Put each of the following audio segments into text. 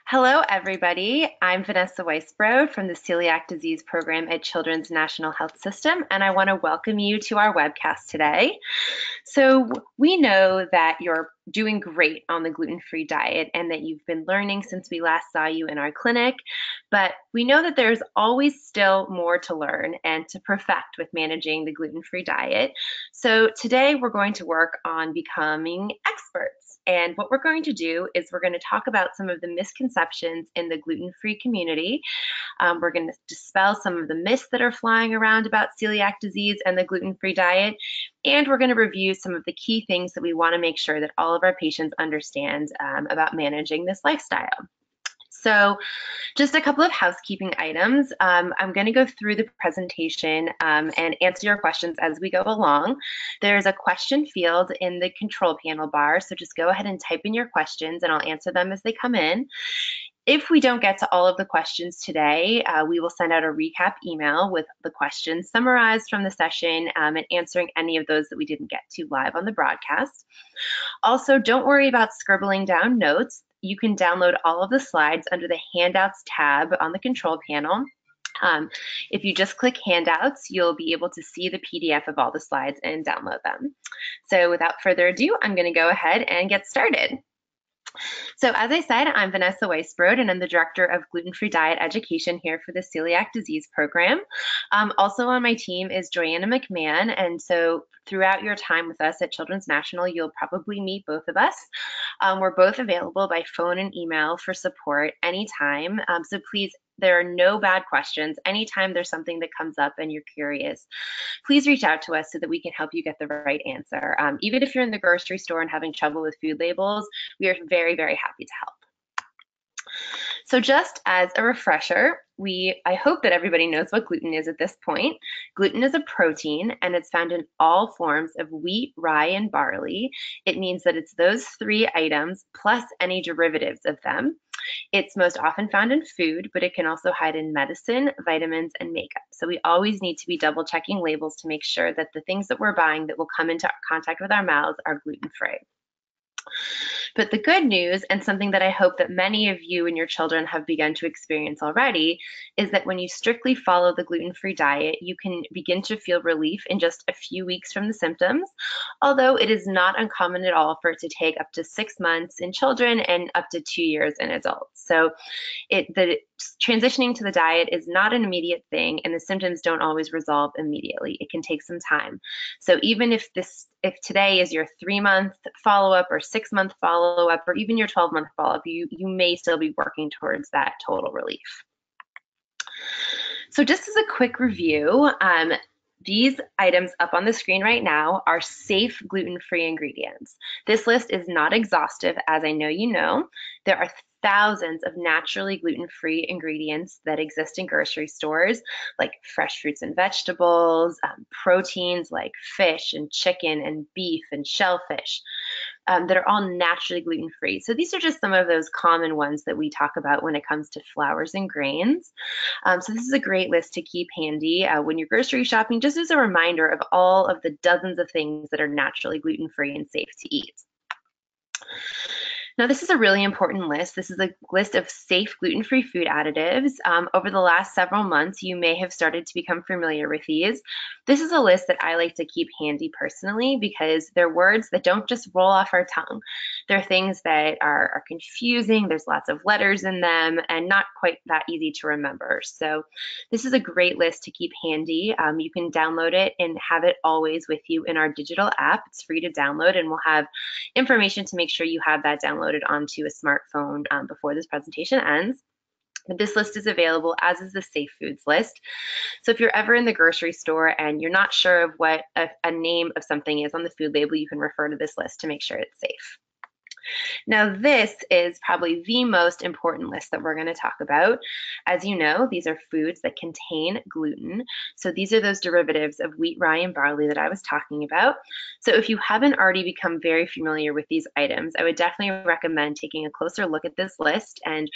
Hello, everybody. I'm Vanessa Weisbrod from the Celiac Disease Program at Children's National Health System, and I want to welcome you to our webcast today. So, we know that you're doing great on the gluten-free diet and that you've been learning since we last saw you in our clinic, but we know that there's always still more to learn and to perfect with managing the gluten-free diet. So, today we're going to work on becoming experts. And what we're going to do is we're going to talk about some of the misconceptions in the gluten-free community. We're going to dispel some of the myths that are flying around about celiac disease and the gluten-free diet. And we're going to review some of the key things that we want to make sure that all of our patients understand about managing this lifestyle. So just a couple of housekeeping items. I'm going to go through the presentation and answer your questions as we go along. There's a question field in the control panel bar, so just go ahead and type in your questions and I'll answer them as they come in. If we don't get to all of the questions today, we will send out a recap email with the questions summarized from the session and answering any of those that we didn't get to live on the broadcast. Also, don't worry about scribbling down notes. You can download all of the slides under the Handouts tab on the control panel. If you just click Handouts, you'll be able to see the PDF of all the slides and download them. So without further ado, I'm going to go ahead and get started. So as I said, I'm Vanessa Weisbrod, and I'm the Director of Gluten-Free Diet Education here for the Celiac Disease Program. Also on my team is Joanna McMahon, and so throughout your time with us at Children's National, you'll probably meet both of us. We're both available by phone and email for support anytime, so please, there are no bad questions. Anytime there's something that comes up and you're curious, please reach out to us so that we can help you get the right answer. Even if you're in the grocery store and having trouble with food labels, we are very, very happy to help. So just as a refresher, I hope that everybody knows what gluten is at this point. Gluten is a protein and it's found in all forms of wheat, rye, and barley. It means that it's those three items plus any derivatives of them. It's most often found in food, but it can also hide in medicine, vitamins, and makeup. So we always need to be double checking labels to make sure that the things that we're buying that will come into contact with our mouths are gluten-free. But the good news, and something that I hope that many of you and your children have begun to experience already, is that when you strictly follow the gluten-free diet, you can begin to feel relief in just a few weeks from the symptoms, although it is not uncommon at all for it to take up to 6 months in children and up to 2 years in adults. So the transitioning to the diet is not an immediate thing, and the symptoms don't always resolve immediately. It can take some time. So even if today is your 3-month follow-up or 6-month follow-up or even your 12-month follow-up, you may still be working towards that total relief. So just as a quick review, these items up on the screen right now are safe gluten-free ingredients. This list is not exhaustive, as I know you know. There are thousands of naturally gluten-free ingredients that exist in grocery stores, like fresh fruits and vegetables, proteins like fish and chicken and beef and shellfish, that are all naturally gluten-free. So these are just some of those common ones that we talk about when it comes to flours and grains. So this is a great list to keep handy when you're grocery shopping, just as a reminder of all of the dozens of things that are naturally gluten-free and safe to eat. Now, this is a really important list. This is a list of safe gluten-free food additives. Over the last several months, you may have started to become familiar with these. This is a list that I like to keep handy personally because they're words that don't just roll off our tongue. They're things that are confusing, there's lots of letters in them, and not quite that easy to remember. So this is a great list to keep handy. You can download it and have it always with you in our digital app. It's free to download, and we'll have information to make sure you have that downloaded onto a smartphone before this presentation ends. But this list is available, as is the safe foods list. So if you're ever in the grocery store and you're not sure of what a name of something is on the food label, you can refer to this list to make sure it's safe. Now, this is probably the most important list that we're going to talk about. As you know, these are foods that contain gluten. So these are those derivatives of wheat, rye, and barley that I was talking about. So if you haven't already become very familiar with these items, I would definitely recommend taking a closer look at this list and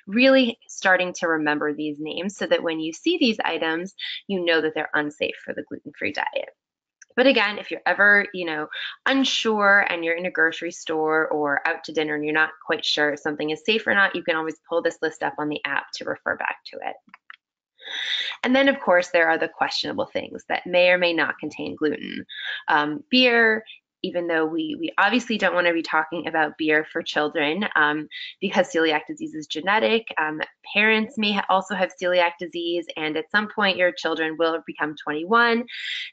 really starting to remember these names so that when you see these items, you know that they're unsafe for the gluten-free diet. But again, if you're ever, unsure and you're in a grocery store or out to dinner and you're not quite sure if something is safe or not, you can always pull this list up on the app to refer back to it. And then, of course, there are the questionable things that may or may not contain gluten. Beer, even though we obviously don't want to be talking about beer for children because celiac disease is genetic. Parents may also have celiac disease, and at some point your children will become 21,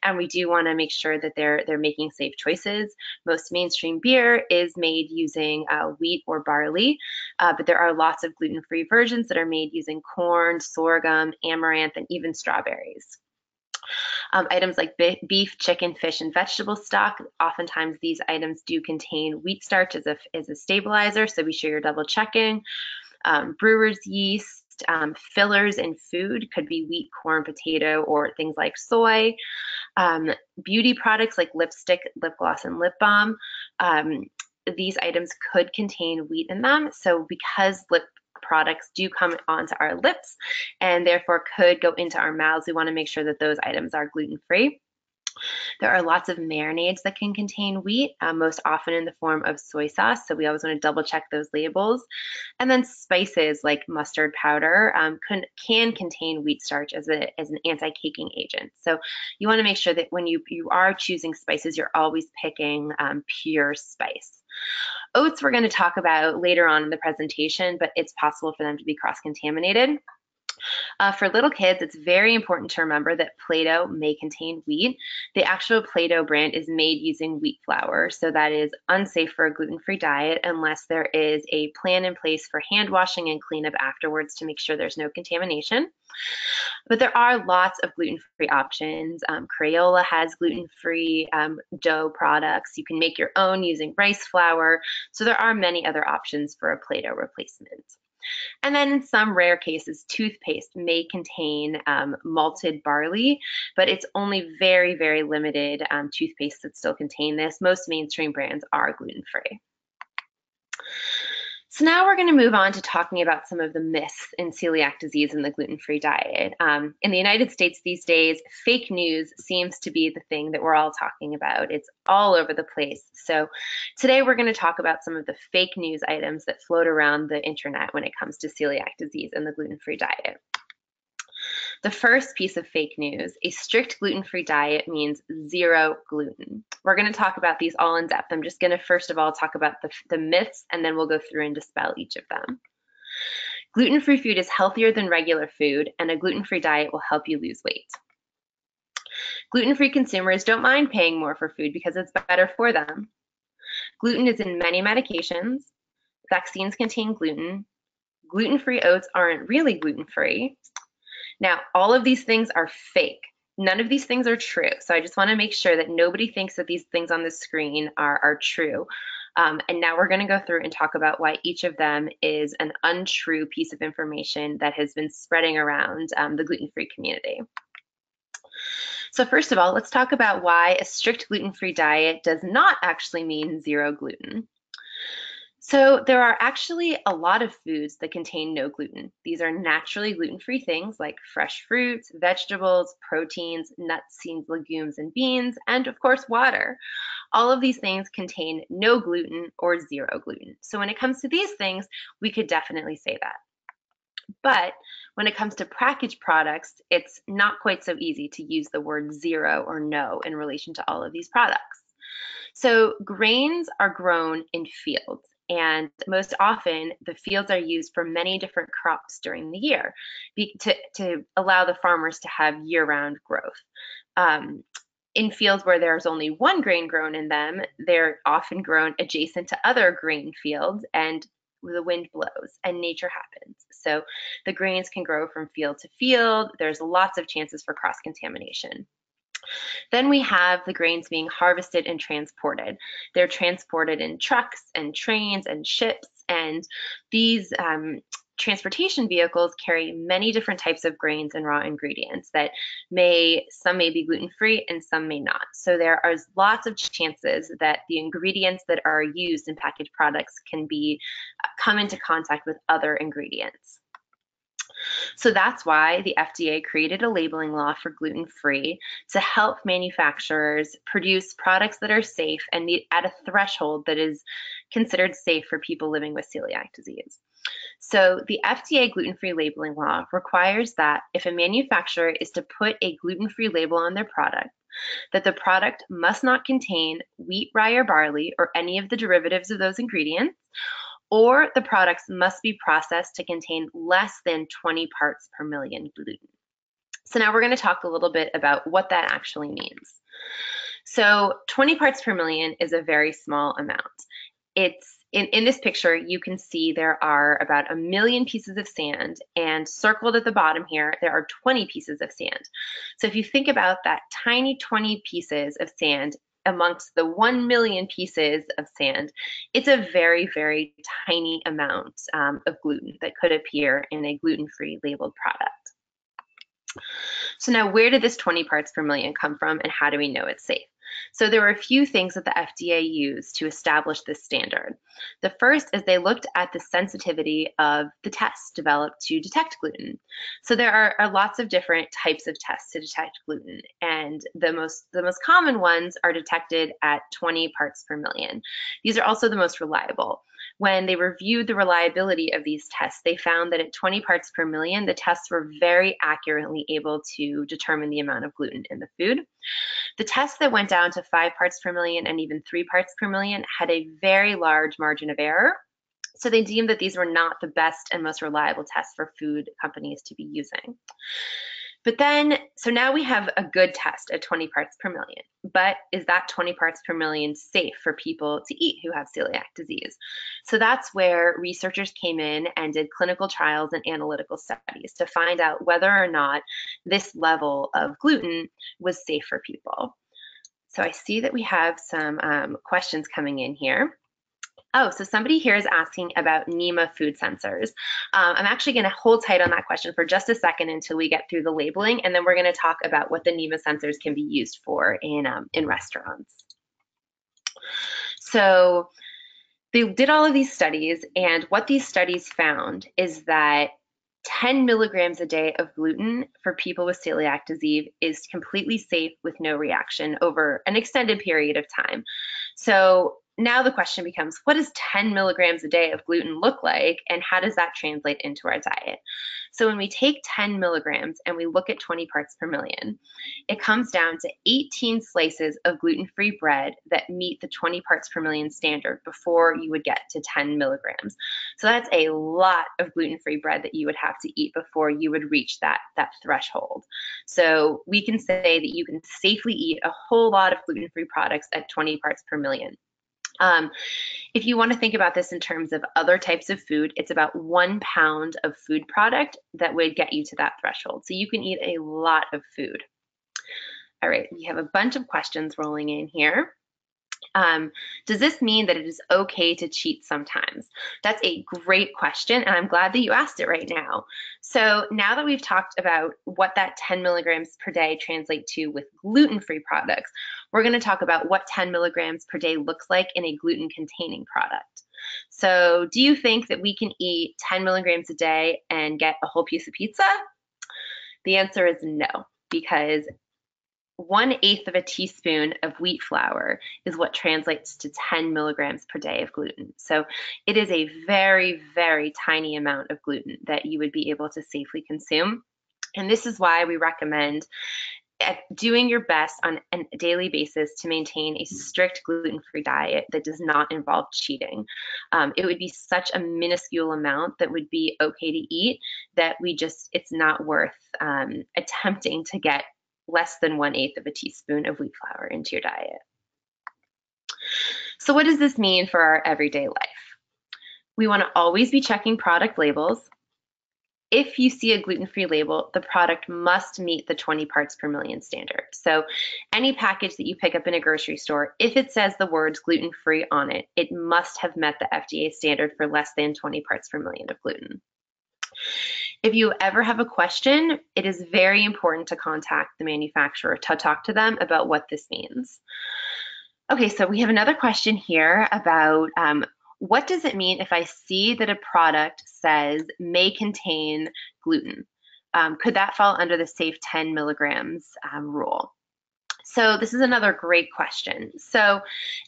and we do want to make sure that they're making safe choices. Most mainstream beer is made using wheat or barley, but there are lots of gluten-free versions that are made using corn, sorghum, amaranth, and even strawberries. Items like beef, chicken, fish, and vegetable stock, oftentimes these items do contain wheat starch as a stabilizer, so be sure you're double checking. Brewer's yeast, fillers in food could be wheat, corn, potato, or things like soy. Beauty products like lipstick, lip gloss, and lip balm. These items could contain wheat in them, so because lip products do come onto our lips and therefore could go into our mouths, we want to make sure that those items are gluten-free. There are lots of marinades that can contain wheat, most often in the form of soy sauce, so we always want to double check those labels. And then spices like mustard powder can contain wheat starch as an anti-caking agent. So you want to make sure that when you are choosing spices, you're always picking pure spice. Oats we're going to talk about later on in the presentation, but it's possible for them to be cross-contaminated. For little kids, it's very important to remember that Play-Doh may contain wheat. The actual Play-Doh brand is made using wheat flour, so that is unsafe for a gluten-free diet unless there is a plan in place for hand washing and cleanup afterwards to make sure there's no contamination. But there are lots of gluten-free options. Crayola has gluten-free dough products. You can make your own using rice flour. So there are many other options for a Play-Doh replacement. And then in some rare cases, toothpaste may contain malted barley, but it's only very, very limited toothpaste that still contain this. Most mainstream brands are gluten-free. So now we're going to move on to talking about some of the myths in celiac disease and the gluten-free diet. In the United States these days, fake news seems to be the thing that we're all talking about. It's all over the place. So today we're going to talk about some of the fake news items that float around the internet when it comes to celiac disease and the gluten-free diet. The first piece of fake news, a strict gluten-free diet means zero gluten. We're going to talk about these all in depth. I'm just going to first of all talk about the myths, and then we'll go through and dispel each of them. Gluten-free food is healthier than regular food, and a gluten-free diet will help you lose weight. Gluten-free consumers don't mind paying more for food because it's better for them. Gluten is in many medications. Vaccines contain gluten. Gluten-free oats aren't really gluten-free. Now, all of these things are fake. None of these things are true. So I just want to make sure that nobody thinks that these things on the screen are true. And now we're going to go through and talk about why each of them is an untrue piece of information that has been spreading around the gluten-free community. So first of all, let's talk about why a strict gluten-free diet does not actually mean zero gluten. So there are actually a lot of foods that contain no gluten. These are naturally gluten-free things like fresh fruits, vegetables, proteins, nuts, seeds, legumes, and beans, and of course water. All of these things contain no gluten or zero gluten. So when it comes to these things, we could definitely say that. But when it comes to packaged products, it's not quite so easy to use the word zero or no in relation to all of these products. So grains are grown in fields. And most often, the fields are used for many different crops during the year to allow the farmers to have year-round growth. In fields where there's only one grain grown in them, they're often grown adjacent to other grain fields, and the wind blows and nature happens. So the grains can grow from field to field. There's lots of chances for cross-contamination. Then we have the grains being harvested and transported. They're transported in trucks and trains and ships, and these transportation vehicles carry many different types of grains and raw ingredients that some may be gluten-free and some may not. So there are lots of chances that the ingredients that are used in packaged products can come into contact with other ingredients. So that's why the FDA created a labeling law for gluten-free to help manufacturers produce products that are safe and meet at a threshold that is considered safe for people living with celiac disease. So the FDA gluten-free labeling law requires that if a manufacturer is to put a gluten-free label on their product, that the product must not contain wheat, rye, or barley, or any of the derivatives of those ingredients, or the products must be processed to contain less than 20 parts per million gluten. So now we're going to talk a little bit about what that actually means. So 20 parts per million is a very small amount. It's in this picture, you can see there are about 1 million pieces of sand, and circled at the bottom here, there are 20 pieces of sand. So if you think about that tiny 20 pieces of sand amongst the 1 million pieces of sand, it's a very, very tiny amount of gluten that could appear in a gluten-free labeled product. So now, where did this 20 parts per million come from, and how do we know it's safe? So there were a few things that the FDA used to establish this standard. The first is they looked at the sensitivity of the tests developed to detect gluten. So there are lots of different types of tests to detect gluten, and the most common ones are detected at 20 parts per million. These are also the most reliable. When they reviewed the reliability of these tests, they found that at 20 parts per million, the tests were very accurately able to determine the amount of gluten in the food. The tests that went down to 5 parts per million and even 3 parts per million had a very large margin of error. So they deemed that these were not the best and most reliable tests for food companies to be using. But then, so now we have a good test at 20 parts per million. But is that 20 parts per million safe for people to eat who have celiac disease? So that's where researchers came in and did clinical trials and analytical studies to find out whether or not this level of gluten was safe for people. So I see that we have some questions coming in here. Oh, so somebody here is asking about NEMA food sensors. I'm actually going to hold tight on that question for just a second until we get through the labeling, and then we're going to talk about what the NEMA sensors can be used for in restaurants. So they did all of these studies, and what these studies found is that 10 milligrams a day of gluten for people with celiac disease is completely safe with no reaction over an extended period of time. So now the question becomes, what does 10 milligrams a day of gluten look like, and how does that translate into our diet? So when we take 10 milligrams and we look at 20 parts per million, it comes down to 18 slices of gluten-free bread that meet the 20 parts per million standard before you would get to 10 milligrams. So that's a lot of gluten-free bread that you would have to eat before you would reach that threshold. So we can say that you can safely eat a whole lot of gluten-free products at 20 parts per million. If you want to think about this in terms of other types of food, it's about 1 pound of food product that would get you to that threshold. So you can eat a lot of food. All right, we have a bunch of questions rolling in here. Does this mean that it is okay to cheat sometimes? That's a great question, and I'm glad that you asked it right now. So now that we've talked about what that 10 milligrams per day translate to with gluten-free products, we're going to talk about what 10 milligrams per day looks like in a gluten-containing product. So do you think that we can eat 10 milligrams a day and get a whole piece of pizza? The answer is no, because 1/8 of a teaspoon of wheat flour is what translates to 10 milligrams per day of gluten. So it is a very, very tiny amount of gluten that you would be able to safely consume. And this is why we recommend doing your best on a daily basis to maintain a strict gluten-free diet that does not involve cheating. It would be such a minuscule amount that would be okay to eat that it's not worth attempting to get less than 1/8 of a teaspoon of wheat flour into your diet. So what does this mean for our everyday life? We want to always be checking product labels. If you see a gluten-free label, the product must meet the 20 parts per million standard. So any package that you pick up in a grocery store, if it says the words gluten-free on it, it must have met the FDA standard for less than 20 parts per million of gluten. If you ever have a question, it is very important to contact the manufacturer to talk to them about what this means. Okay, so we have another question here about what does it mean if I see that a product says may contain gluten? Could that fall under the safe 10 milligrams rule? So this is another great question. So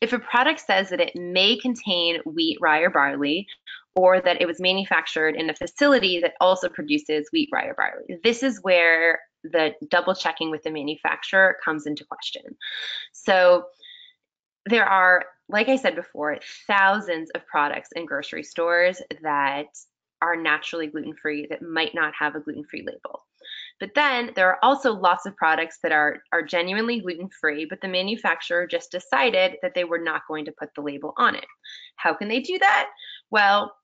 if a product says that it may contain wheat, rye, or barley, or that it was manufactured in a facility that also produces wheat, rye, or barley, this is where the double checking with the manufacturer comes into question. So there are, like I said before, thousands of products in grocery stores that are naturally gluten-free that might not have a gluten-free label. But then there are also lots of products that are genuinely gluten-free, but the manufacturer just decided that they were not going to put the label on it. How can they do that? Well,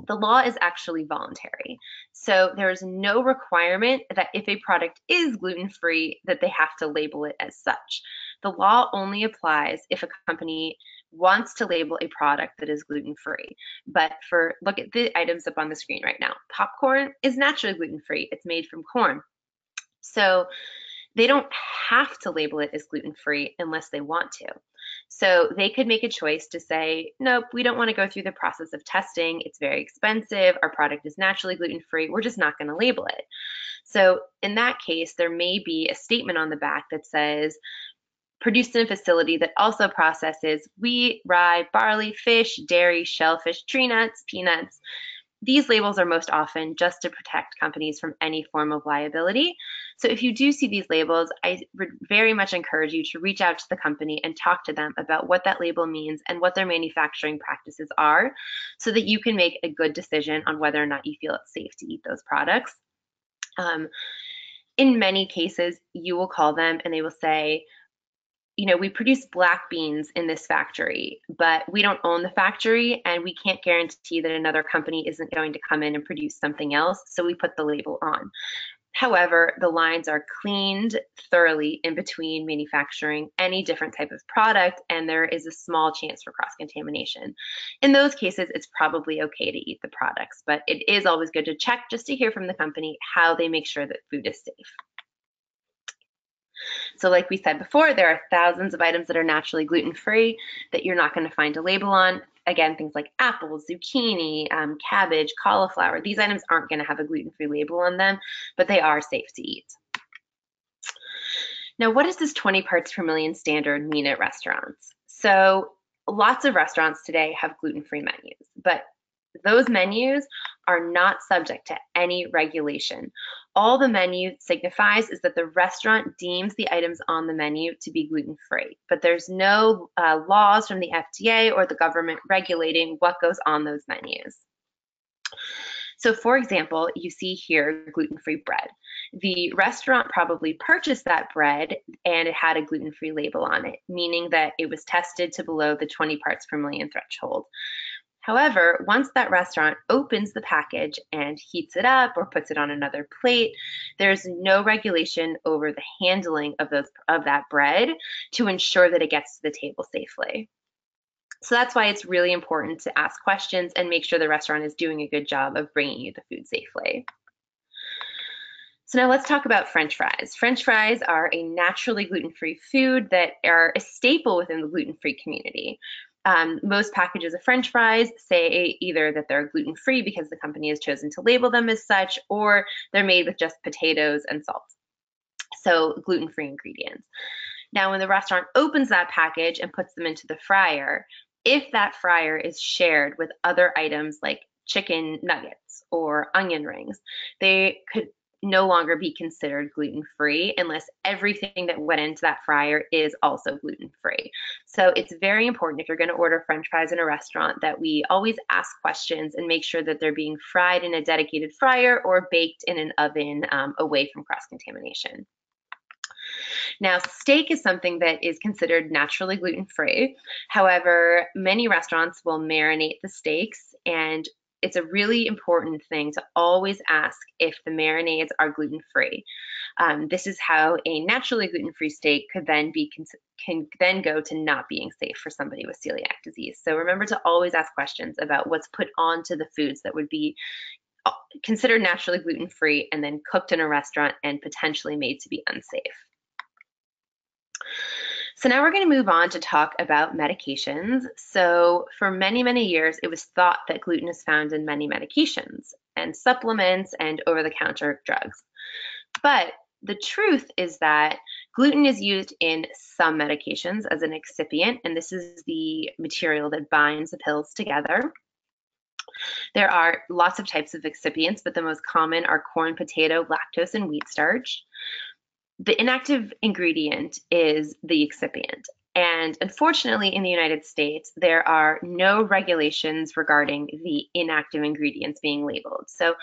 the law is actually voluntary. So there's no requirement that if a product is gluten-free that they have to label it as such. The law only applies if a company wants to label a product that is gluten-free. But look at the items up on the screen right now. Popcorn is naturally gluten-free. It's made from corn. So they don't have to label it as gluten-free unless they want to. So they could make a choice to say, nope, we don't want to go through the process of testing. It's very expensive. Our product is naturally gluten-free. We're just not going to label it. So in that case, there may be a statement on the back that says, produced in a facility that also processes wheat, rye, barley, fish, dairy, shellfish, tree nuts, peanuts. These labels are most often just to protect companies from any form of liability. So if you do see these labels, I would very much encourage you to reach out to the company and talk to them about what that label means and what their manufacturing practices are so that you can make a good decision on whether or not you feel it's safe to eat those products. In many cases, you will call them and they will say, you know, we produce black beans in this factory, but we don't own the factory and we can't guarantee that another company isn't going to come in and produce something else, so we put the label on. However, the lines are cleaned thoroughly in between manufacturing any different type of product, and there is a small chance for cross-contamination. In those cases, it's probably okay to eat the products, but it is always good to check just to hear from the company how they make sure that food is safe. So like we said before, there are thousands of items that are naturally gluten-free that you're not going to find a label on. Again, things like apples, zucchini, cabbage, cauliflower. These items aren't going to have a gluten-free label on them, but they are safe to eat. Now, what does this 20 parts per million standard mean at restaurants? So lots of restaurants today have gluten-free menus, but those menus are not subject to any regulation. All the menu signifies is that the restaurant deems the items on the menu to be gluten-free, but there's no laws from the FDA or the government regulating what goes on those menus. So for example, you see here gluten-free bread. The restaurant probably purchased that bread and it had a gluten-free label on it, meaning that it was tested to below the 20 parts per million threshold. However, once that restaurant opens the package and heats it up or puts it on another plate, there's no regulation over the handling of that bread to ensure that it gets to the table safely. So that's why it's really important to ask questions and make sure the restaurant is doing a good job of bringing you the food safely. So now let's talk about French fries. French fries are a naturally gluten-free food that are a staple within the gluten-free community. Most packages of French fries say either that they're gluten-free because the company has chosen to label them as such, or they're made with just potatoes and salt. So gluten-free ingredients. Now, when the restaurant opens that package and puts them into the fryer, if that fryer is shared with other items like chicken nuggets or onion rings, they could no longer be considered gluten-free unless everything that went into that fryer is also gluten-free. So it's very important if you're going to order French fries in a restaurant that we always ask questions and make sure that they're being fried in a dedicated fryer or baked in an oven away from cross-contamination. Now, steak is something that is considered naturally gluten-free. However, many restaurants will marinate the steaks, and it's a really important thing to always ask if the marinades are gluten-free. This is how a naturally gluten-free steak could then can then go to not being safe for somebody with celiac disease. So remember to always ask questions about what's put onto the foods that would be considered naturally gluten-free and then cooked in a restaurant and potentially made to be unsafe. So now we're going to move on to talk about medications. So for many, many years, it was thought that gluten is found in many medications and supplements and over-the-counter drugs. But the truth is that gluten is used in some medications as an excipient, and this is the material that binds the pills together. There are lots of types of excipients, but the most common are corn, potato, lactose, and wheat starch. The inactive ingredient is the excipient. And unfortunately, in the United States, there are no regulations regarding the inactive ingredients being labeled. So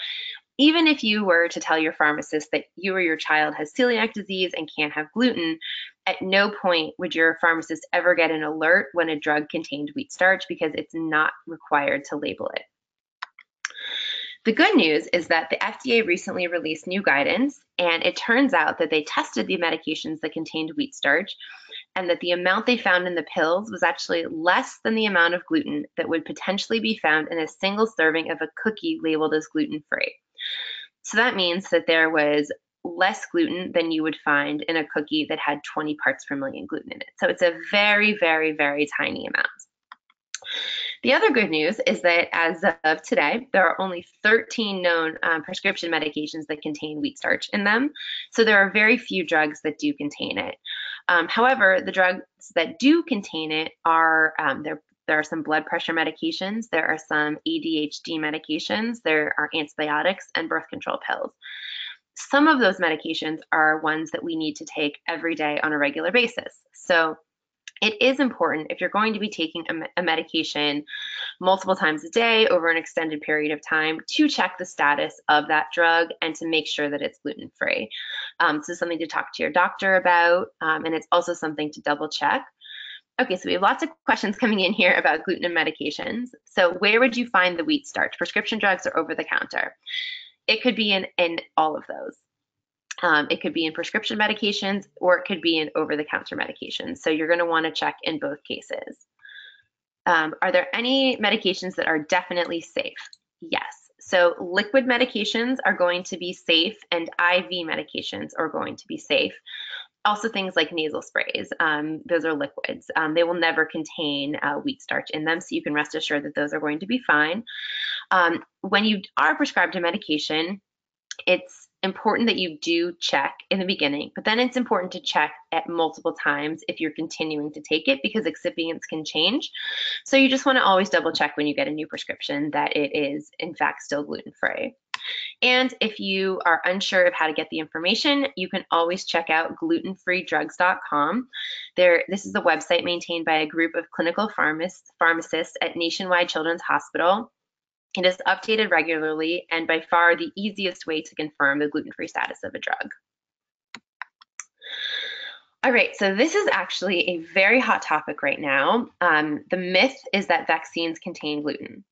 even if you were to tell your pharmacist that you or your child has celiac disease and can't have gluten, at no point would your pharmacist ever get an alert when a drug contained wheat starch because it's not required to label it. The good news is that the FDA recently released new guidance, and it turns out that they tested the medications that contained wheat starch, and that the amount they found in the pills was actually less than the amount of gluten that would potentially be found in a single serving of a cookie labeled as gluten-free. So that means that there was less gluten than you would find in a cookie that had 20 parts per million gluten in it. So it's a very, very, very tiny amount. The other good news is that as of today, there are only 13 known prescription medications that contain wheat starch in them. So there are very few drugs that do contain it. However, the drugs that do contain it are, there are some blood pressure medications, there are some ADHD medications, there are antibiotics and birth control pills. Some of those medications are ones that we need to take every day on a regular basis. So it is important, if you're going to be taking a medication multiple times a day over an extended period of time, to check the status of that drug and to make sure that it's gluten-free. So something to talk to your doctor about, and it's also something to double check. Okay, so we have lots of questions coming in here about gluten and medications. So where would you find the wheat starch? Prescription drugs or over the counter? It could be in all of those. It could be in prescription medications, or it could be in over-the-counter medications. So you're going to want to check in both cases. Are there any medications that are definitely safe? Yes. So liquid medications are going to be safe, and IV medications are going to be safe. Also things like nasal sprays, those are liquids. They will never contain wheat starch in them, so you can rest assured that those are going to be fine. When you are prescribed a medication, it's important that you do check in the beginning, but then it's important to check at multiple times if you're continuing to take it, because excipients can change. So you just want to always double check when you get a new prescription that it is in fact still gluten-free. And if you are unsure of how to get the information, you can always check out glutenfreedrugs.com. This is a website maintained by a group of clinical pharmacists at Nationwide Children's Hospital. It is updated regularly and by far the easiest way to confirm the gluten-free status of a drug. All right, so this is actually a very hot topic right now. The myth is that vaccines contain gluten.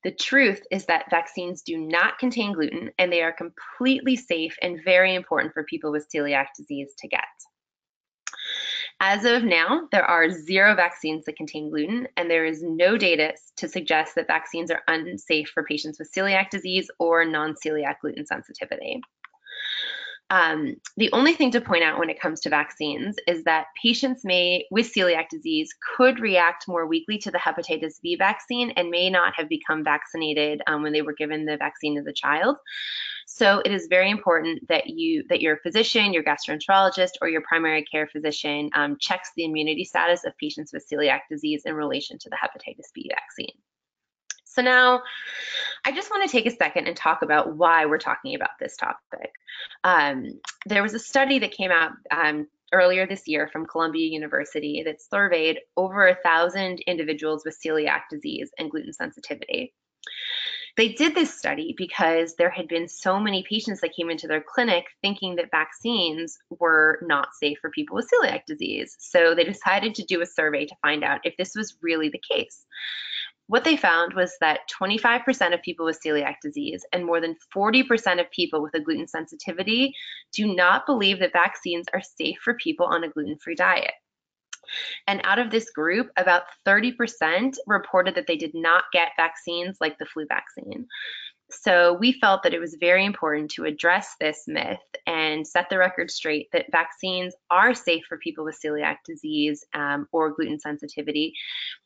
The truth is that vaccines do not contain gluten, and they are completely safe and very important for people with celiac disease to get. As of now, there are 0 vaccines that contain gluten, and there is no data to suggest that vaccines are unsafe for patients with celiac disease or non-celiac gluten sensitivity. The only thing to point out when it comes to vaccines is that patients with celiac disease could react more weakly to the hepatitis B vaccine and may not have become vaccinated when they were given the vaccine as a child. So it is very important that your physician, your gastroenterologist, or your primary care physician checks the immunity status of patients with celiac disease in relation to the hepatitis B vaccine. So now I just want to take a second and talk about why we're talking about this topic. There was a study that came out earlier this year from Columbia University that surveyed over 1,000 individuals with celiac disease and gluten sensitivity. They did this study because there had been so many patients that came into their clinic thinking that vaccines were not safe for people with celiac disease. So they decided to do a survey to find out if this was really the case. What they found was that 25% of people with celiac disease and more than 40% of people with a gluten sensitivity do not believe that vaccines are safe for people on a gluten-free diet. And out of this group, about 30% reported that they did not get vaccines like the flu vaccine. So we felt that it was very important to address this myth and set the record straight that vaccines are safe for people with celiac disease or gluten sensitivity,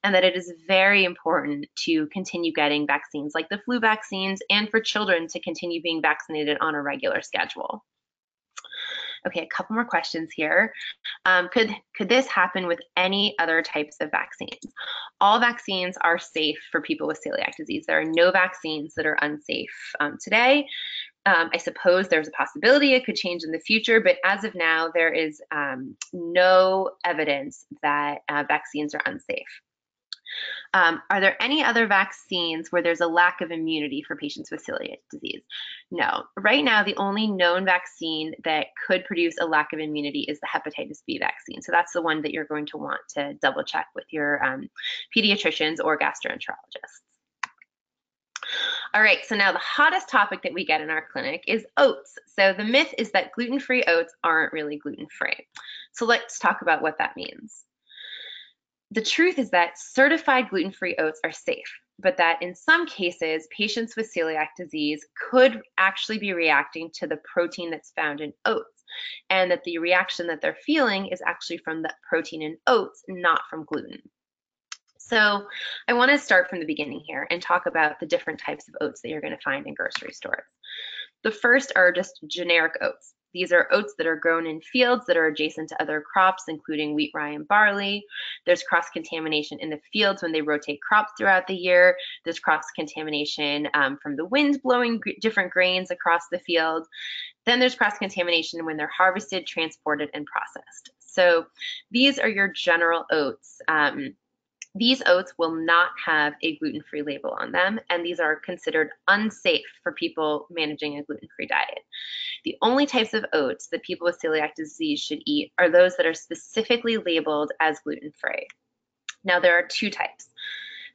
and that it is very important to continue getting vaccines like the flu vaccines and for children to continue being vaccinated on a regular schedule. Okay, a couple more questions here. Could this happen with any other types of vaccines? All vaccines are safe for people with celiac disease. There are no vaccines that are unsafe today. I suppose there's a possibility it could change in the future, but as of now, there is no evidence that vaccines are unsafe. Are there any other vaccines where there's a lack of immunity for patients with celiac disease? No. Right now, the only known vaccine that could produce a lack of immunity is the hepatitis B vaccine. So that's the one that you're going to want to double check with your pediatricians or gastroenterologists. All right, so now the hottest topic that we get in our clinic is oats. So the myth is that gluten-free oats aren't really gluten-free. So let's talk about what that means. The truth is that certified gluten-free oats are safe, but that in some cases, patients with celiac disease could actually be reacting to the protein that's found in oats, and that the reaction that they're feeling is actually from the protein in oats, not from gluten. So I want to start from the beginning here and talk about the different types of oats that you're going to find in grocery stores. The first are just generic oats. These are oats that are grown in fields that are adjacent to other crops, including wheat, rye, and barley. There's cross-contamination in the fields when they rotate crops throughout the year. There's cross-contamination from the wind blowing different grains across the field. Then there's cross-contamination when they're harvested, transported, and processed. So these are your general oats. These oats will not have a gluten-free label on them, and these are considered unsafe for people managing a gluten-free diet. The only types of oats that people with celiac disease should eat are those that are specifically labeled as gluten-free. Now, there are two types,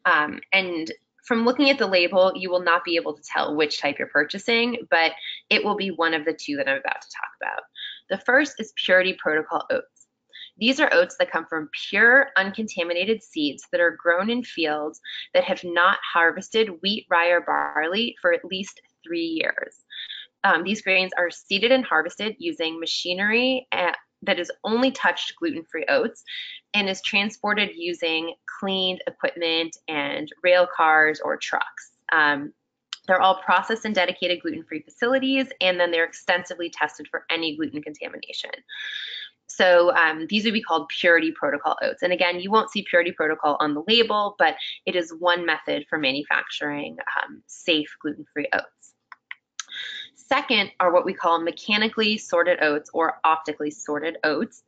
and from looking at the label, you will not be able to tell which type you're purchasing, but it will be one of the two that I'm about to talk about. The first is Purity Protocol oats. These are oats that come from pure, uncontaminated seeds that are grown in fields that have not harvested wheat, rye, or barley for at least 3 years. These grains are seeded and harvested using machinery that has only touched gluten-free oats and is transported using cleaned equipment and rail cars or trucks. They're all processed in dedicated gluten-free facilities, and then they're extensively tested for any gluten contamination. So these would be called Purity Protocol oats. And again, you won't see Purity Protocol on the label, but it is one method for manufacturing safe gluten-free oats. Second are what we call mechanically sorted oats or optically sorted oats.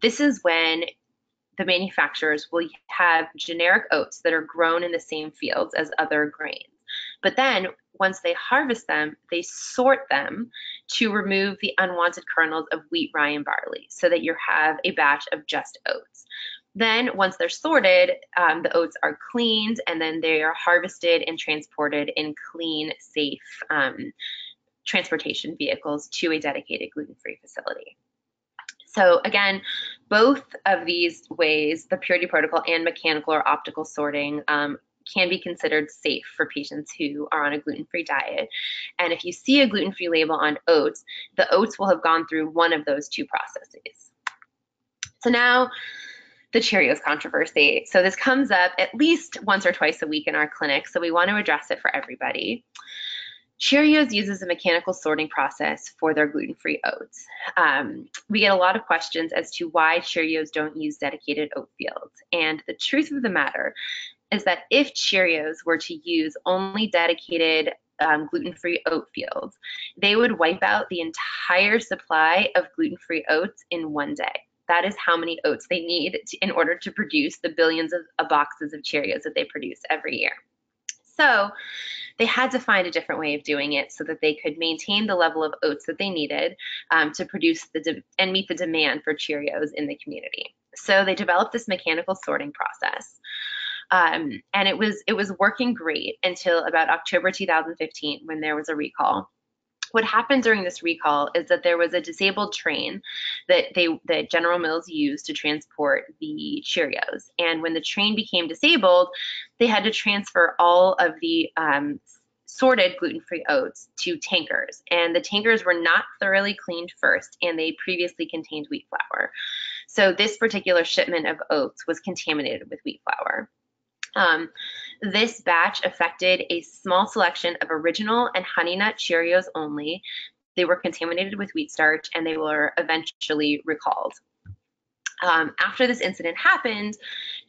This is when the manufacturers will have generic oats that are grown in the same fields as other grains. But then once they harvest them, they sort them to remove the unwanted kernels of wheat, rye, and barley so that you have a batch of just oats. Then once they're sorted, the oats are cleaned and then they are harvested and transported in clean, safe transportation vehicles to a dedicated gluten-free facility. So again, both of these ways, the Purity Protocol and mechanical or optical sorting, can be considered safe for patients who are on a gluten-free diet. And if you see a gluten-free label on oats, the oats will have gone through one of those two processes. So now the Cheerios controversy. So this comes up at least once or twice a week in our clinic, so we want to address it for everybody. Cheerios uses a mechanical sorting process for their gluten-free oats. We get a lot of questions as to why Cheerios don't use dedicated oat fields. And the truth of the matter is that if Cheerios were to use only dedicated gluten-free oat fields, they would wipe out the entire supply of gluten-free oats in one day. That is how many oats they need in order to produce the billions of boxes of Cheerios that they produce every year. So they had to find a different way of doing it so that they could maintain the level of oats that they needed to produce and meet the demand for Cheerios in the community. So they developed this mechanical sorting process. And it was working great until about October 2015 when there was a recall. What happened during this recall is that there was a disabled train that General Mills used to transport the Cheerios. And when the train became disabled, they had to transfer all of the sorted gluten-free oats to tankers, and the tankers were not thoroughly cleaned first, and they previously contained wheat flour. So this particular shipment of oats was contaminated with wheat flour. This batch affected a small selection of original and Honey Nut Cheerios only. They were contaminated with wheat starch, and they were eventually recalled. After this incident happened,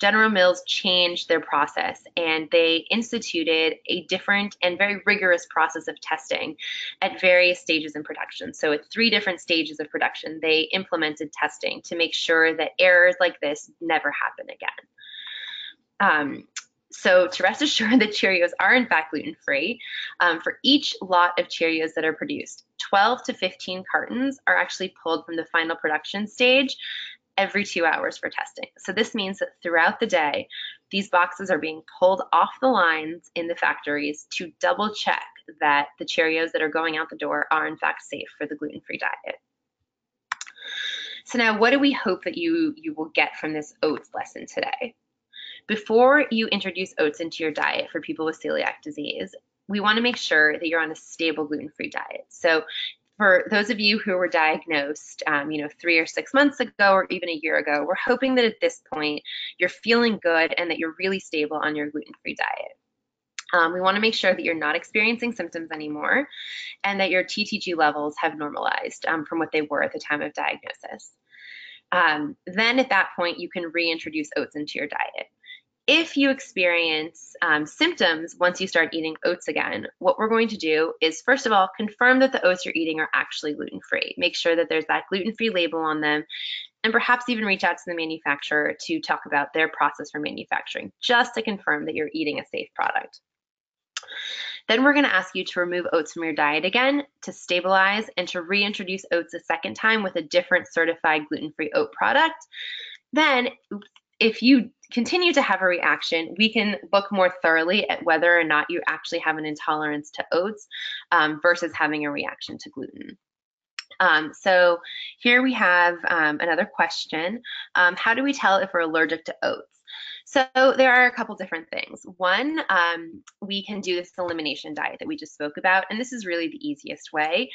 General Mills changed their process, and they instituted a different and very rigorous process of testing at various stages in production. So at 3 different stages of production, they implemented testing to make sure that errors like this never happen again. So to rest assured that Cheerios are in fact gluten-free, for each lot of Cheerios that are produced, 12 to 15 cartons are actually pulled from the final production stage every 2 hours for testing. So this means that throughout the day, these boxes are being pulled off the lines in the factories to double check that the Cheerios that are going out the door are in fact safe for the gluten-free diet. So now what do we hope that you will get from this oats lesson today? Before you introduce oats into your diet for people with celiac disease, we want to make sure that you're on a stable gluten-free diet. So for those of you who were diagnosed, 3 or 6 months ago or even a year ago, we're hoping that at this point you're feeling good and that you're really stable on your gluten-free diet. We want to make sure that you're not experiencing symptoms anymore and that your TTG levels have normalized from what they were at the time of diagnosis. Then at that point, you can reintroduce oats into your diet. If you experience symptoms once you start eating oats again, what we're going to do is, first of all, confirm that the oats you're eating are actually gluten-free. Make sure that there's that gluten-free label on them, and perhaps even reach out to the manufacturer to talk about their process for manufacturing, just to confirm that you're eating a safe product. Then we're going to ask you to remove oats from your diet again to stabilize and to reintroduce oats a second time with a different certified gluten-free oat product. Then, if you continue to have a reaction, we can look more thoroughly at whether or not you actually have an intolerance to oats versus having a reaction to gluten. So here we have another question. How do we tell if we're allergic to oats? So there are a couple different things. One, we can do this elimination diet that we just spoke about, and this is really the easiest way.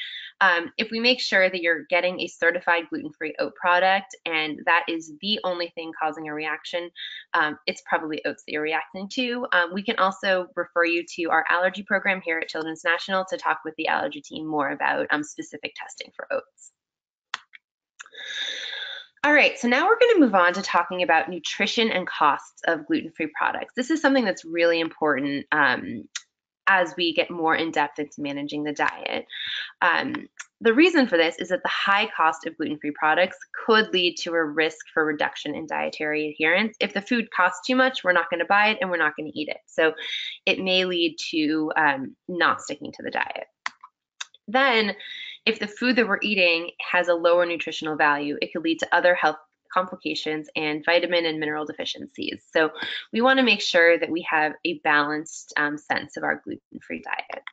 If we make sure that you're getting a certified gluten-free oat product and that is the only thing causing a reaction, it's probably oats that you're reacting to. We can also refer you to our allergy program here at Children's National to talk with the allergy team more about specific testing for oats. All right, so now we're going to move on to talking about nutrition and costs of gluten-free products. This is something that's really important as we get more in depth into managing the diet. The reason for this is that the high cost of gluten-free products could lead to a risk for reduction in dietary adherence. If the food costs too much, we're not going to buy it and we're not going to eat it. So it may lead to not sticking to the diet. Then, if the food that we're eating has a lower nutritional value, it could lead to other health complications and vitamin and mineral deficiencies. So we want to make sure that we have a balanced sense of our gluten-free diet.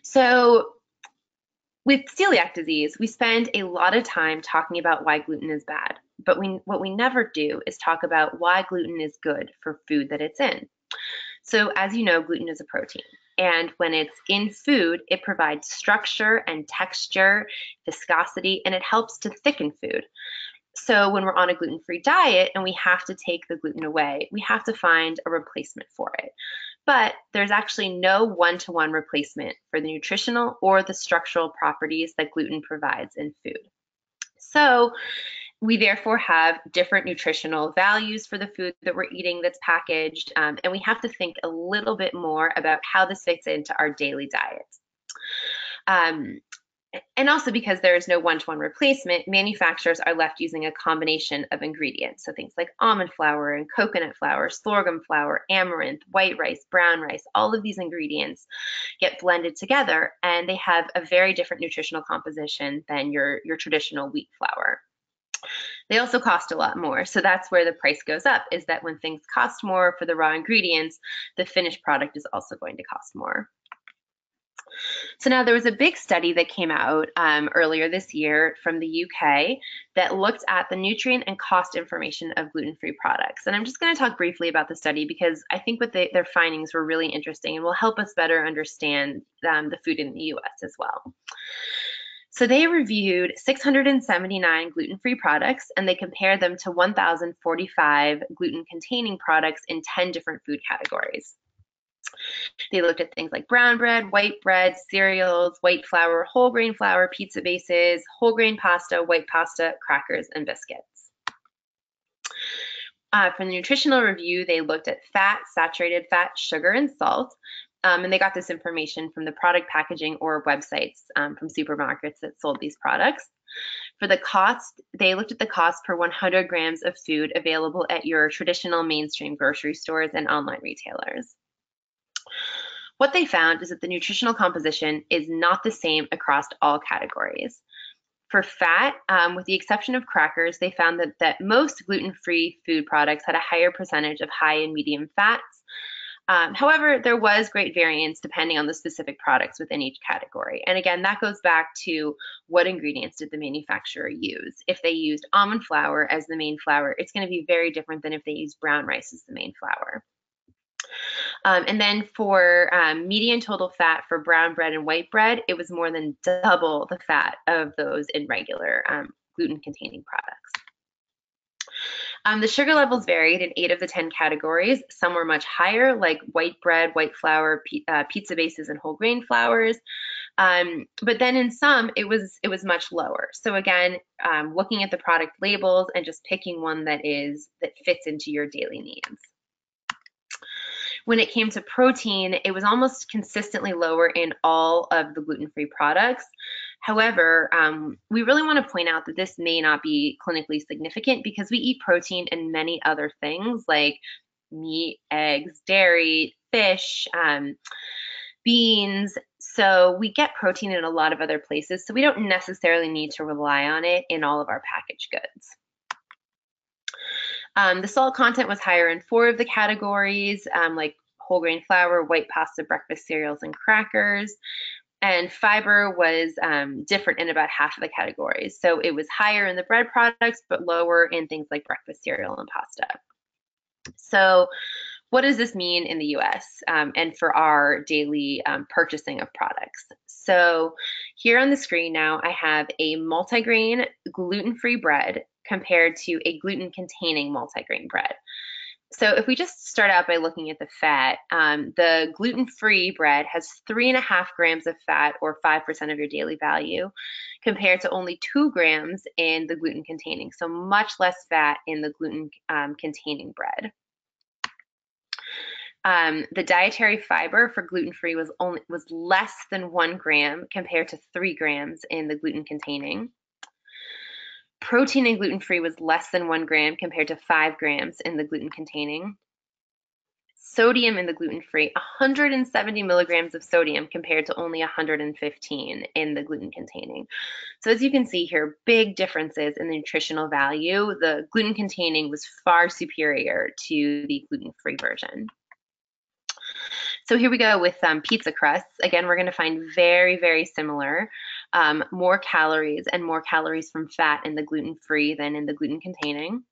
So with celiac disease, we spend a lot of time talking about why gluten is bad, but what we never do is talk about why gluten is good for food that it's in. So as you know, gluten is a protein. And when it's in food, it provides structure and texture, viscosity, and it helps to thicken food. So when we're on a gluten-free diet and we have to take the gluten away, we have to find a replacement for it. But there's actually no one-to-one replacement for the nutritional or the structural properties that gluten provides in food. So we therefore have different nutritional values for the food that we're eating that's packaged, and we have to think a little bit more about how this fits into our daily diet. And also because there is no one-to-one replacement, manufacturers are left using a combination of ingredients. So things like almond flour and coconut flour, sorghum flour, amaranth, white rice, brown rice, all of these ingredients get blended together and they have a very different nutritional composition than your traditional wheat flour. They also cost a lot more, so that's where the price goes up, is that when things cost more for the raw ingredients, the finished product is also going to cost more. So now there was a big study that came out earlier this year from the UK that looked at the nutrient and cost information of gluten-free products. And I'm just going to talk briefly about the study because I think what their findings were really interesting and will help us better understand the food in the US as well. So they reviewed 679 gluten-free products and they compared them to 1,045 gluten-containing products in 10 different food categories. They looked at things like brown bread, white bread, cereals, white flour, whole grain flour, pizza bases, whole grain pasta, white pasta, crackers, and biscuits. For the nutritional review, they looked at fat, saturated fat, sugar, and salt. And they got this information from the product packaging or websites from supermarkets that sold these products. For the cost, they looked at the cost per 100 grams of food available at your traditional mainstream grocery stores and online retailers. What they found is that the nutritional composition is not the same across all categories. For fat, with the exception of crackers, they found that most gluten-free food products had a higher percentage of high and medium fats. However, there was great variance depending on the specific products within each category. And again, that goes back to what ingredients did the manufacturer use. If they used almond flour as the main flour, it's going to be very different than if they use brown rice as the main flour. And then for median total fat for brown bread and white bread, it was more than double the fat of those in regular gluten-containing products. The sugar levels varied in 8 of the 10 categories. Some were much higher, like white bread, white flour, pizza bases, and whole grain flours. But then in some, it was much lower. So again, looking at the product labels and just picking one that fits into your daily needs. When it came to protein, it was almost consistently lower in all of the gluten-free products. However, we really want to point out that this may not be clinically significant because we eat protein in many other things like meat, eggs, dairy, fish, beans. So we get protein in a lot of other places, so we don't necessarily need to rely on it in all of our packaged goods. The salt content was higher in 4 of the categories, like whole grain flour, white pasta, breakfast cereals, and crackers. And fiber was different in about half of the categories. So it was higher in the bread products, but lower in things like breakfast cereal and pasta. So what does this mean in the US and for our daily purchasing of products? So here on the screen now, I have a multigrain gluten-free bread compared to a gluten-containing multigrain bread. So if we just start out by looking at the fat, the gluten-free bread has 3.5 grams of fat, or 5% of your daily value, compared to only 2 grams in the gluten-containing. So much less fat in the gluten-containing bread. The dietary fiber for gluten-free was less than 1 gram compared to 3 grams in the gluten-containing. Protein in gluten-free was less than 1 gram compared to 5 grams in the gluten-containing. Sodium in the gluten-free, 170 milligrams of sodium compared to only 115 in the gluten-containing. So as you can see here, big differences in the nutritional value. The gluten-containing was far superior to the gluten-free version. So here we go with pizza crusts. Again, we're going to find very, very similar. More calories from fat in the gluten-free than in the gluten-containing.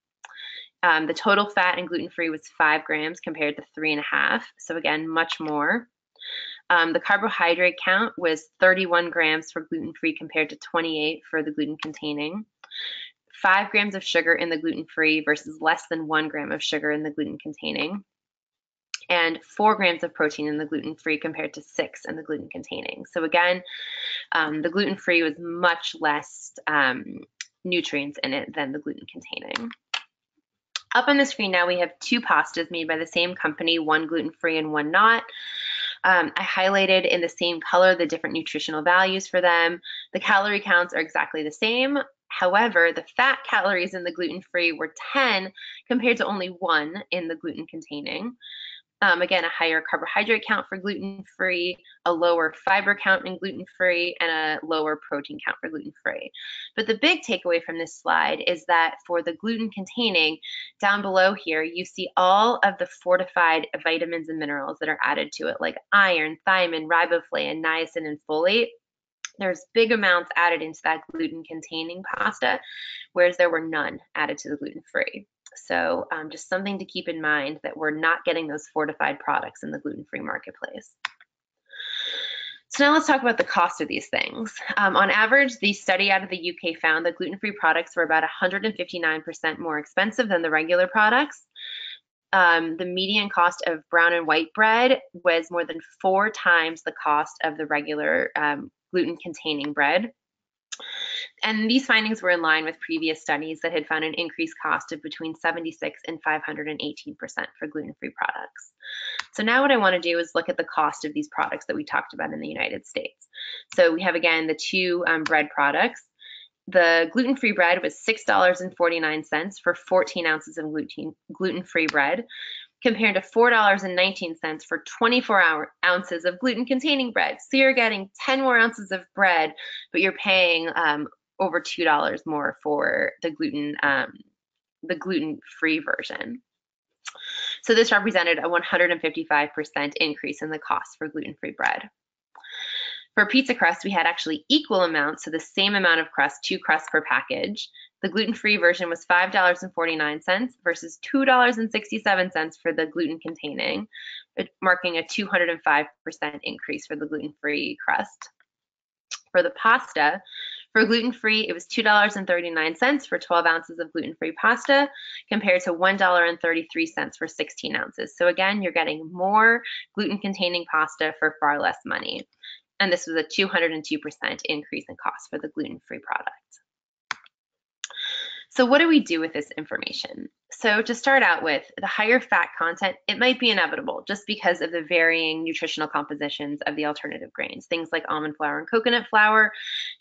The total fat in gluten-free was 5 grams compared to 3.5. So again, much more. The carbohydrate count was 31 grams for gluten-free compared to 28 for the gluten-containing. 5 grams of sugar in the gluten-free versus less than 1 gram of sugar in the gluten-containing. And 4 grams of protein in the gluten-free compared to 6 in the gluten-containing. So again, the gluten-free was much less nutrients in it than the gluten-containing. Up on the screen now we have 2 pastas made by the same company, one gluten-free and one not. I highlighted in the same color the different nutritional values for them. The calorie counts are exactly the same. However, the fat calories in the gluten-free were 10 compared to only 1 in the gluten-containing. Again, a higher carbohydrate count for gluten-free, a lower fiber count in gluten-free, and a lower protein count for gluten-free. But the big takeaway from this slide is that for the gluten-containing, down below here, you see all of the fortified vitamins and minerals that are added to it, like iron, thiamine, riboflavin, niacin, and folate. There's big amounts added into that gluten-containing pasta, whereas there were none added to the gluten-free. So just something to keep in mind, that we're not getting those fortified products in the gluten-free marketplace. So now let's talk about the cost of these things. On average, the study out of the UK found that gluten-free products were about 159% more expensive than the regular products. The median cost of brown and white bread was more than 4 times the cost of the regular gluten-containing bread. And these findings were in line with previous studies that had found an increased cost of between 76 and 518% for gluten-free products. So now what I want to do is look at the cost of these products that we talked about in the United States. So we have, again, the two bread products. The gluten-free bread was $6.49 for 14 ounces of gluten-free bread, compared to $4.19 for 24 ounces of gluten-containing bread. So you're getting 10 more ounces of bread, but you're paying over $2 more for the gluten-free version. So this represented a 155% increase in the cost for gluten-free bread. For pizza crust, we had actually equal amounts, so the same amount of crust, 2 crusts per package. The gluten-free version was $5.49 versus $2.67 for the gluten-containing, marking a 205% increase for the gluten-free crust. For the pasta, for gluten-free, it was $2.39 for 12 ounces of gluten-free pasta, compared to $1.33 for 16 ounces. So again, you're getting more gluten-containing pasta for far less money. And this was a 202% increase in cost for the gluten-free product. So what do we do with this information? So to start out with, the higher fat content, it might be inevitable just because of the varying nutritional compositions of the alternative grains. Things like almond flour and coconut flour,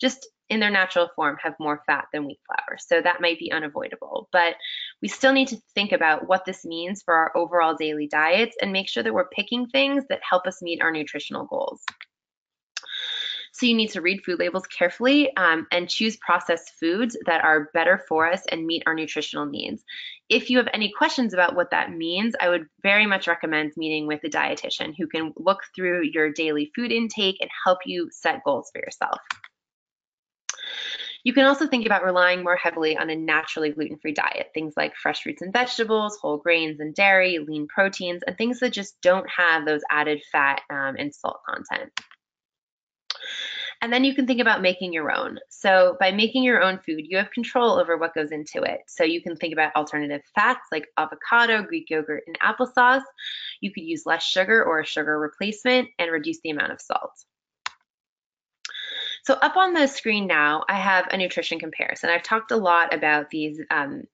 just in their natural form, have more fat than wheat flour. So that might be unavoidable. But we still need to think about what this means for our overall daily diets and make sure that we're picking things that help us meet our nutritional goals. So you need to read food labels carefully and choose processed foods that are better for us and meet our nutritional needs. If you have any questions about what that means, I would very much recommend meeting with a dietitian who can look through your daily food intake and help you set goals for yourself. You can also think about relying more heavily on a naturally gluten-free diet, things like fresh fruits and vegetables, whole grains and dairy, lean proteins, and things that just don't have those added fat and salt content. And then you can think about making your own. So by making your own food, you have control over what goes into it. So you can think about alternative fats like avocado, Greek yogurt, and applesauce. You could use less sugar or a sugar replacement and reduce the amount of salt. So up on the screen now, I have a nutrition comparison. I've talked a lot about these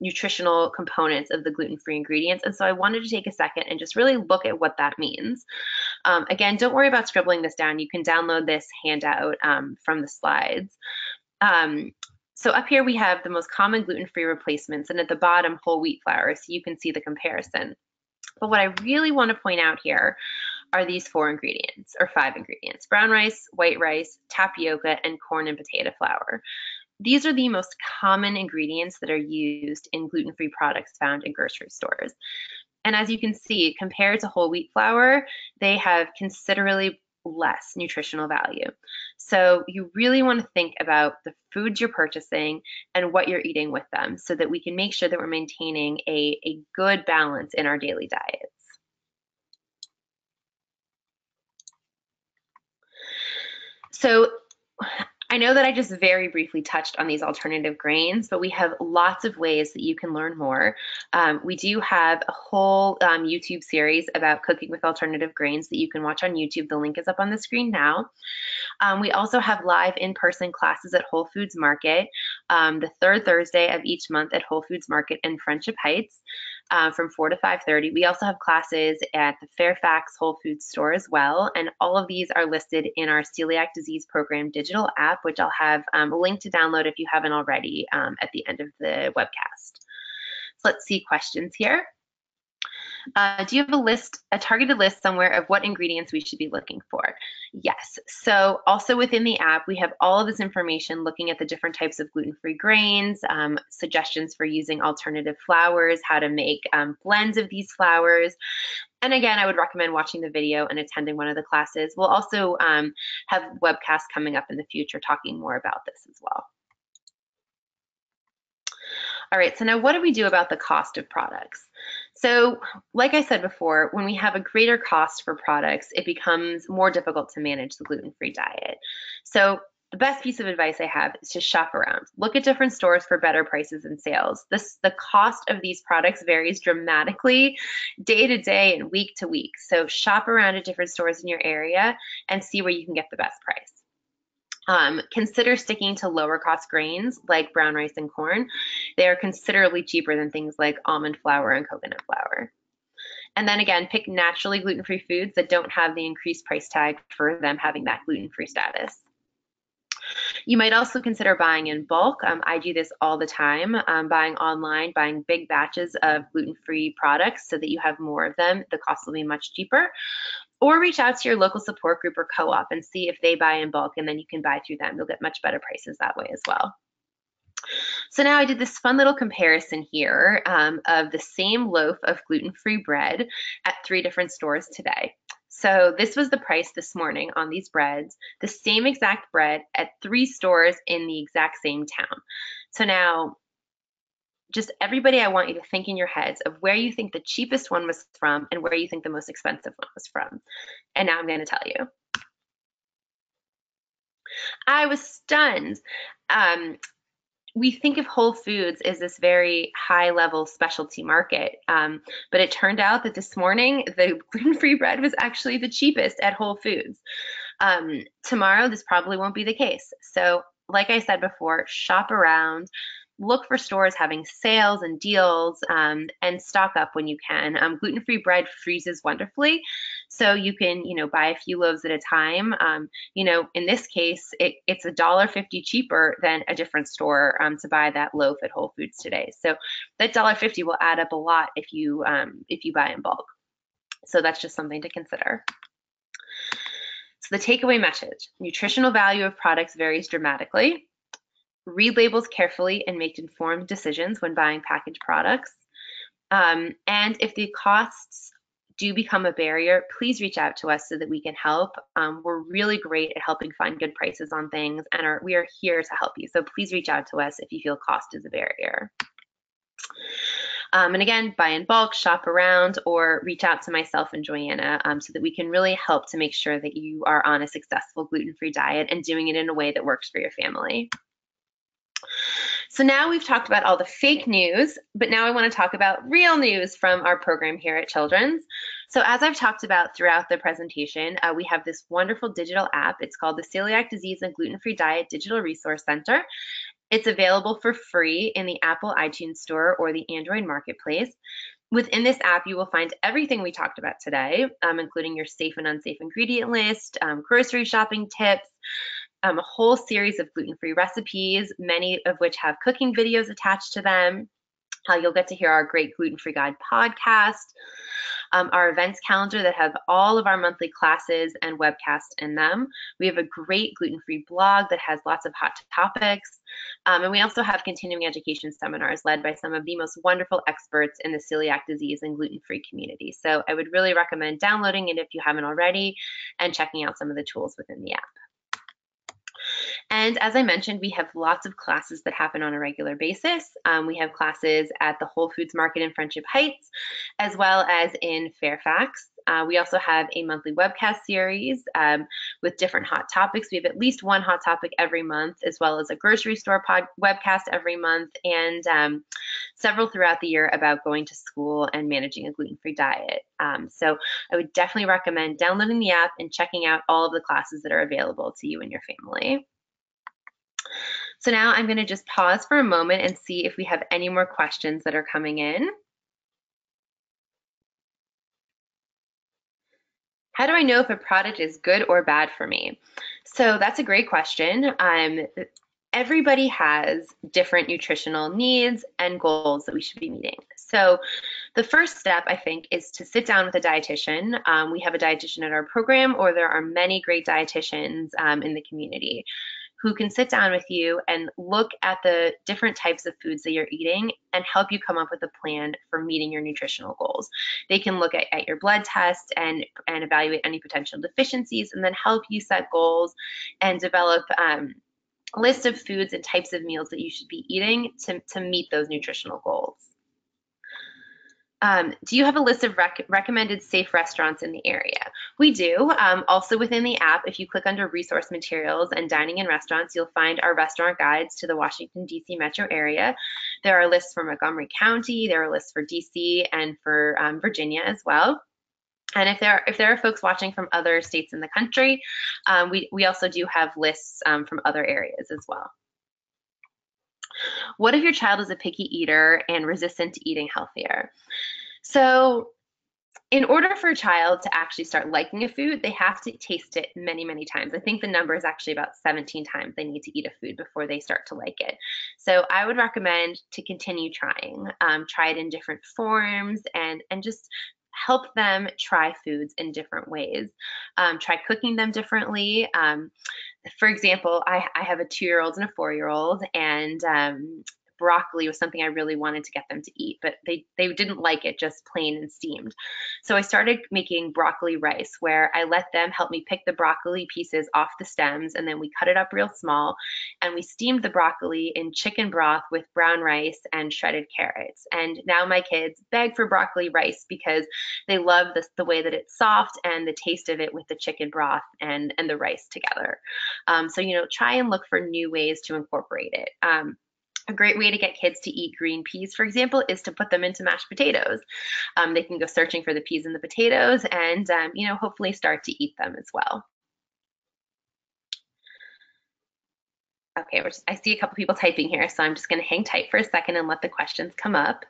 nutritional components of the gluten-free ingredients, and so I wanted to take a second and just really look at what that means. Again, don't worry about scribbling this down. You can download this handout from the slides. So up here we have the most common gluten-free replacements, and at the bottom, whole wheat flour, so you can see the comparison. But what I really want to point out here are these 4 ingredients, or 5 ingredients: brown rice, white rice, tapioca, and corn and potato flour. These are the most common ingredients that are used in gluten-free products found in grocery stores. And as you can see, compared to whole wheat flour, they have considerably less nutritional value. So you really want to think about the foods you're purchasing and what you're eating with them so that we can make sure that we're maintaining a good balance in our daily diets. So I know that I just very briefly touched on these alternative grains, but we have lots of ways that you can learn more. We do have a whole YouTube series about cooking with alternative grains that you can watch on YouTube. The link is up on the screen now. We also have live in-person classes at Whole Foods Market, the 3rd Thursday of each month at Whole Foods Market in Friendship Heights. from 4 to 5:30. We also have classes at the Fairfax Whole Foods store as well, and all of these are listed in our Celiac Disease Program digital app, which I'll have a link to download if you haven't already at the end of the webcast. So let's see questions here. Do you have a targeted list somewhere of what ingredients we should be looking for? Yes. So also within the app, we have all of this information looking at the different types of gluten-free grains, suggestions for using alternative flours, how to make blends of these flours. And again, I would recommend watching the video and attending one of the classes. We'll also have webcasts coming up in the future talking more about this as well. All right, so now what do we do about the cost of products? So like I said before, when we have a greater cost for products, it becomes more difficult to manage the gluten-free diet. So the best piece of advice I have is to shop around. Look at different stores for better prices and sales. The cost of these products varies dramatically day to day and week to week. So shop around at different stores in your area and see where you can get the best price. Consider sticking to lower cost grains like brown rice and corn. They are considerably cheaper than things like almond flour and coconut flour. And then again, pick naturally gluten-free foods that don't have the increased price tag for them having that gluten-free status. You might also consider buying in bulk. I do this all the time, buying online, buying big batches of gluten-free products so that you have more of them. The cost will be much cheaper. Or reach out to your local support group or co-op and see if they buy in bulk, and then you can buy through them. You'll get much better prices that way as well. So now I did this fun little comparison here of the same loaf of gluten-free bread at 3 different stores today. So this was the price this morning on these breads, the same exact bread at 3 stores in the exact same town. So now, just everybody, I want you to think in your heads of where you think the cheapest one was from and where you think the most expensive one was from. And now I'm going to tell you. I was stunned. We think of Whole Foods as this very high-level specialty market, but it turned out that this morning the gluten-free bread was actually the cheapest at Whole Foods. Tomorrow, this probably won't be the case. So, like I said before, shop around. Look for stores having sales and deals, and stock up when you can. Gluten-free bread freezes wonderfully, so you can, buy a few loaves at a time. In this case, it's $1.50 cheaper than a different store to buy that loaf at Whole Foods today. So that $1.50 will add up a lot if you buy in bulk. So that's just something to consider. So the takeaway message: nutritional value of products varies dramatically. Read labels carefully and make informed decisions when buying packaged products. And if the costs do become a barrier, please reach out to us so that we can help. We're really great at helping find good prices on things, and we are here to help you. So please reach out to us if you feel cost is a barrier. And again, buy in bulk, shop around, or reach out to myself and Joanna so that we can really help to make sure that you are on a successful gluten-free diet and doing it in a way that works for your family. So now we've talked about all the fake news, but now I want to talk about real news from our program here at Children's. So as I've talked about throughout the presentation, we have this wonderful digital app. It's called the Celiac Disease and Gluten-Free Diet Digital Resource Center. It's available for free in the Apple iTunes Store or the Android Marketplace. Within this app, you will find everything we talked about today, including your safe and unsafe ingredient list, grocery shopping tips, a whole series of gluten-free recipes, many of which have cooking videos attached to them. You'll get to hear our great Gluten-Free Guide podcast, our events calendar that have all of our monthly classes and webcasts in them. We have a great gluten-free blog that has lots of hot topics. And we also have continuing education seminars led by some of the most wonderful experts in the celiac disease and gluten-free community. So I would really recommend downloading it if you haven't already and checking out some of the tools within the app. And as I mentioned, we have lots of classes that happen on a regular basis. We have classes at the Whole Foods Market in Friendship Heights, as well as in Fairfax. We also have a monthly webcast series with different hot topics. We have at least one hot topic every month, as well as a grocery store webcast every month, and several throughout the year about going to school and managing a gluten-free diet. So I would definitely recommend downloading the app and checking out all of the classes that are available to you and your family. So now I'm going to just pause for a moment and see if we have any more questions that are coming in. How do I know if a product is good or bad for me? So that's a great question. Everybody has different nutritional needs and goals that we should be meeting. So the first step, I think, is to sit down with a dietitian. We have a dietitian at our program, or there are many great dietitians in the community who can sit down with you and look at the different types of foods that you're eating and help you come up with a plan for meeting your nutritional goals. They can look at your blood test and evaluate any potential deficiencies and then help you set goals and develop a list of foods and types of meals that you should be eating to meet those nutritional goals. Do you have a list of recommended safe restaurants in the area? We do. Also within the app, if you click under resource materials and dining in restaurants, you'll find our restaurant guides to the Washington, D.C. metro area. There are lists for Montgomery County, there are lists for D.C. and for Virginia as well. And if there are folks watching from other states in the country, we also do have lists from other areas as well. What if your child is a picky eater and resistant to eating healthier? So in order for a child to actually start liking a food, they have to taste it many, many times. I think the number is actually about 17 times they need to eat a food before they start to like it. So I would recommend to continue trying. Try it in different forms and just help them try foods in different ways. Try cooking them differently. For example, I have a 2-year-old and a 4-year-old, and broccoli was something I really wanted to get them to eat, but they didn't like it just plain and steamed. So I started making broccoli rice, where I let them help me pick the broccoli pieces off the stems, and then we cut it up real small, and we steamed the broccoli in chicken broth with brown rice and shredded carrots. And now my kids beg for broccoli rice because they love the way that it's soft and the taste of it with the chicken broth and the rice together. So, try and look for new ways to incorporate it. A great way to get kids to eat green peas, for example, is to put them into mashed potatoes. They can go searching for the peas and the potatoes and, hopefully start to eat them as well. Okay, I see a couple people typing here, so I'm just going to hang tight for a second and let the questions come up.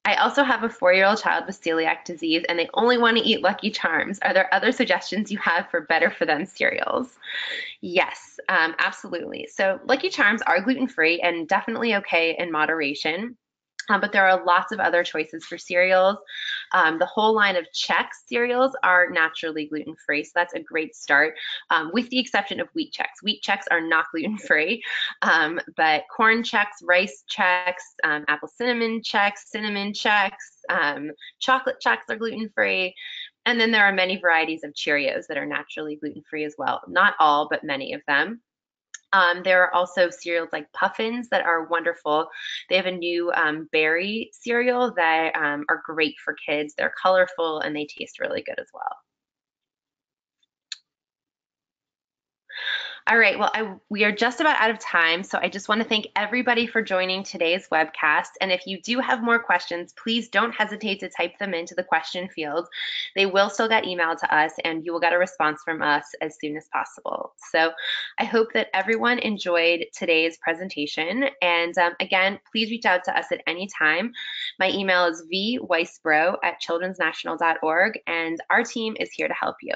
I also have a 4-year-old child with celiac disease, and they only want to eat Lucky Charms. Are there other suggestions you have for better for them cereals? Yes, absolutely. So Lucky Charms are gluten-free and definitely okay in moderation. But there are lots of other choices for cereals. The whole line of Chex cereals are naturally gluten-free, so that's a great start, with the exception of Wheat Chex. Wheat Chex are not gluten-free, but Corn Chex, Rice Chex, Apple Cinnamon Chex, Chocolate Chex are gluten-free. And then there are many varieties of Cheerios that are naturally gluten-free as well. Not all, but many of them. There are also cereals like Puffins that are wonderful. They have a new berry cereal that are great for kids. They're colorful and they taste really good as well. All right, well, we are just about out of time, so I just want to thank everybody for joining today's webcast. And if you do have more questions, please don't hesitate to type them into the question field. They will still get emailed to us, and you will get a response from us as soon as possible. So I hope that everyone enjoyed today's presentation. And again, please reach out to us at any time. My email is vweisbro@childrensnational.org, and our team is here to help you.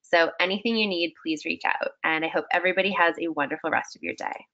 So anything you need, please reach out. And I hope everybody has a wonderful rest of your day.